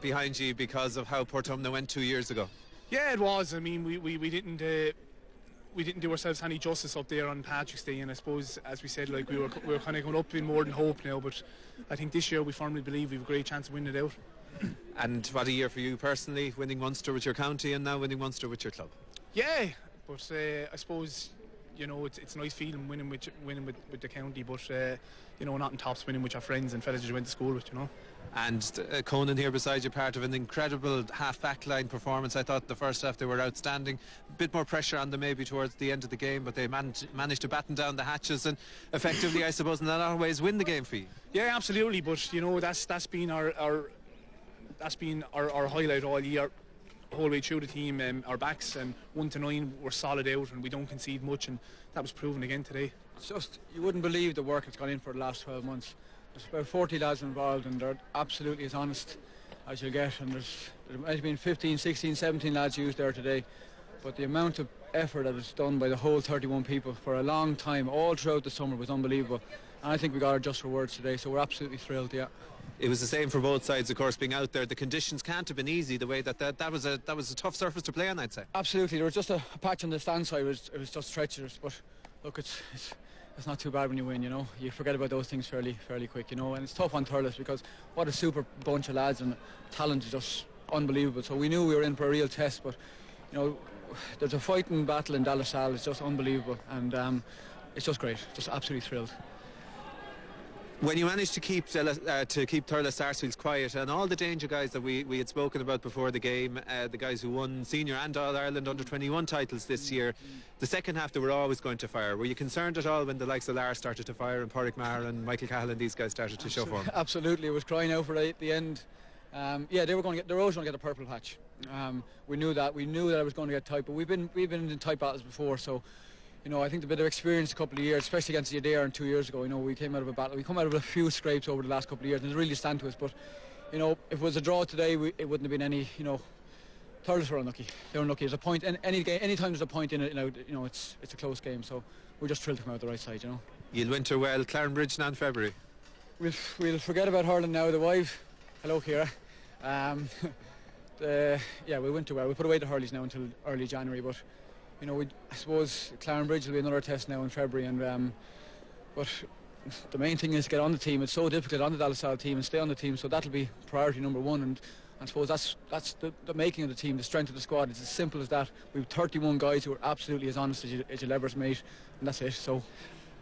behind you because of how Portumna went 2 years ago. Yeah, it was. I mean, we didn't do ourselves any justice up there on Patrick's Day, and I suppose, as we said, like we were kind of going up in more than hope now. But I think this year we firmly believe we have a great chance of winning it out. And what a year for you personally, winning Munster with your county and now winning Munster with your club. Yeah, but I suppose, you know, it's a nice feeling winning with the county, but you know, nothing tops winning with your friends and fellas that you went to school with, you know. And Conan here beside you, part of an incredible half-back line performance. I thought the first half they were outstanding. A bit more pressure on them maybe towards the end of the game, but they managed to batten down the hatches and effectively, I suppose, in a lot of ways win the game for you. Yeah, absolutely. But you know, that's been our highlight all year, the whole way through the team. Our backs 1 to 9 were solid out, and we don't concede much, and that was proven again today. It's just, you wouldn't believe the work that's gone in for the last 12 months. There's about 40 lads involved, and they're absolutely as honest as you get, and there might have been 15, 16, 17 lads used there today, but the amount of effort that is done by the whole 31 people for a long time, all throughout the summer, was unbelievable, and I think we got our just rewards today, so we're absolutely thrilled. Yeah. It was the same for both sides, of course, being out there. The conditions can't have been easy. The way that was a tough surface to play on, I'd say. Absolutely, there was just a patch on the stand side. It was just treacherous, but look, it's not too bad when you win. You know, you forget about those things fairly quick. You know, and it's tough on Thurles because what a super bunch of lads, and talent is just unbelievable. So we knew we were in for a real test, but you know, there's a fighting battle in Salle. It's just unbelievable, and it's just great. Just absolutely thrilled. When you managed to keep Thurles Sarsfields quiet, and all the danger guys that we had spoken about before the game, the guys who won senior and All-Ireland under-21 titles this year, the second half they were always going to fire. Were you concerned at all when the likes of Lars started to fire and Pádraig Maher and Michael Cahill and these guys started to show form? Absolutely, it was crying out for it at the end. Yeah, they were always going to get a purple patch. We knew that it was going to get tight, but we've been in tight battles before, so. You know, I think the bit of experience a couple of years, especially against Yadare 2 years ago, you know, we came out of a battle. We come out of a few scrapes over the last couple of years, and it really stand to us. But, you know, if it was a draw today, it wouldn't have been any, you know, Thurles were unlucky. They were unlucky. There's a point, any time there's a point in it, you know, it's a close game. So we're just thrilled to come out the right side, you know. You'll winter well, Clarenbridge now in February. We'll forget about hurling now. The wife, hello, Ciara. Yeah, we'll winter well. We'll put away the hurleys now until early January, but. You know, I suppose Clarenbridge will be another test now in February, and but the main thing is to get on the team. It's so difficult on the Dallasal team and stay on the team, so that'll be priority number one. And I suppose that's the making of the team, the strength of the squad. It's as simple as that. We've 31 guys who are absolutely as honest as you'll ever meet, and that's it. So.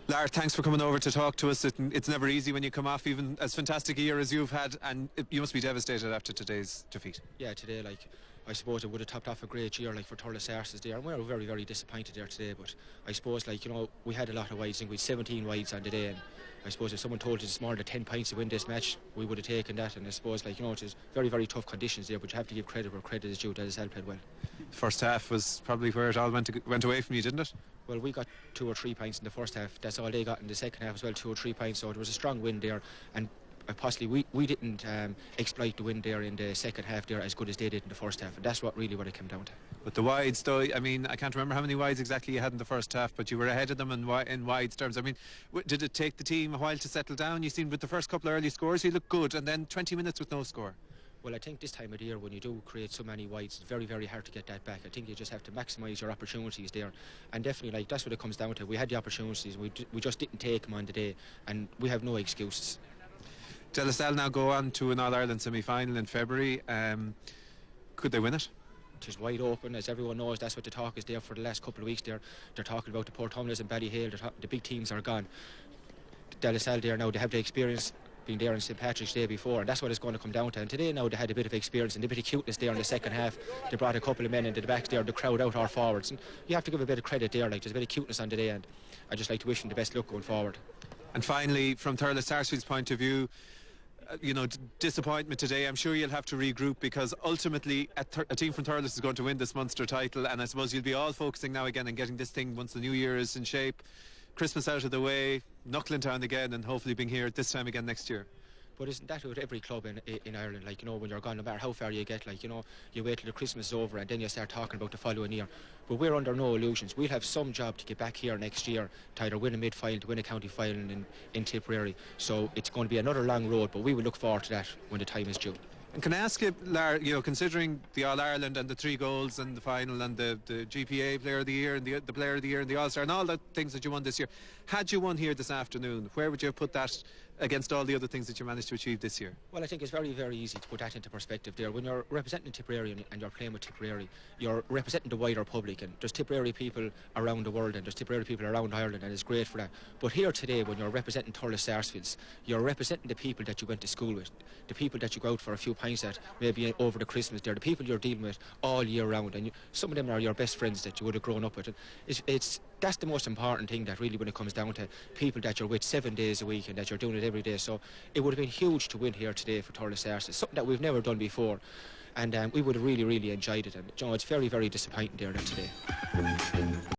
Lars, thanks for coming over to talk to us. It's never easy when you come off even as fantastic a year as you've had, and you must be devastated after today's defeat. Yeah, today, like, I suppose it would have topped off a great year, like, for Thurles Sars there, and we were very, very disappointed there today, but I suppose, like, you know, we had a lot of wides, and we had 17 wides on the day, and I suppose if someone told us it's more than 10 points to win this match, we would have taken that, and I suppose, like, you know, it was very, very tough conditions there, but you have to give credit where credit is due. That Salle played well. First half was probably where it all went away from you, didn't it? Well, we got 2 or 3 points in the first half. That's all they got in the second half as well, 2 or 3 points. So it was a strong win there, and possibly we didn't exploit the win there in the second half there as good as they did in the first half, and that's what it came down to. But the wides, though, I mean, I can't remember how many wides exactly you had in the first half, but you were ahead of them in wides terms. I mean, did it take the team a while to settle down? You seemed with the first couple of early scores, you looked good, and then 20 minutes with no score. Well, I think this time of the year, when you do create so many wides, it's very, very hard to get that back. I think you just have to maximise your opportunities there, and definitely, like, that's what it comes down to. We had the opportunities, we just didn't take them on the day, and we have no excuses. Salle now go on to an All-Ireland semi-final in February. Could they win it? It is wide open, as everyone knows. That's what the talk is there for the last couple of weeks. They're talking about the Portumnas and Ballyhale. The big teams are gone. Salle there now, they have the experience being there on St Patrick's Day before, and that's what it's going to come down to. And today now they had a bit of experience and a bit of cuteness there in the second half. They brought a couple of men into the backs there, the crowd out our forwards, and you have to give a bit of credit there. Like, there's a bit of cuteness on today, and I just like to wish them the best luck going forward. And finally, from Thurles Sarsfield's point of view, you know, disappointment today. I'm sure you'll have to regroup, because ultimately a team from Thurles is going to win this Munster title, and I suppose you'll be all focusing now again on getting this thing, once the new year is in shape, Christmas out of the way, knuckling down again, and hopefully being here this time again next year. But isn't that with every club in Ireland? Like, you know, when you're gone, no matter how far you get, like, you know, you wait till the Christmas is over and then you start talking about the following year. But we're under no illusions. We'll have some job to get back here next year to either win a mid-final, to win a county final in Tipperary. So it's going to be another long road, but we will look forward to that when the time is due. And can I ask you, Lar, you know, considering the All-Ireland and the 3 goals and the final and the GPA Player of the Year and the Player of the Year and the All-Star and all the things that you won this year, had you won here this afternoon, where would you have put that against all the other things that you managed to achieve this year? Well, I think it's very, very easy to put that into perspective there. When you're representing Tipperary and you're playing with Tipperary, you're representing the wider public, and there's Tipperary people around the world and there's Tipperary people around Ireland, and it's great for that. But here today, when you're representing Thurles Sarsfields, you're representing the people that you went to school with, the people that you go out for a few pints at, maybe over the Christmas there, the people you're dealing with all year round, and some of them are your best friends that you would have grown up with. And that's the most important thing, that really, when it comes down to people that you're with 7 days a week and that you're doing it every day. So it would have been huge to win here today for Thurles Sars. It's something that we've never done before, and we would have really, really enjoyed it. And you know, it's very, very disappointing there today.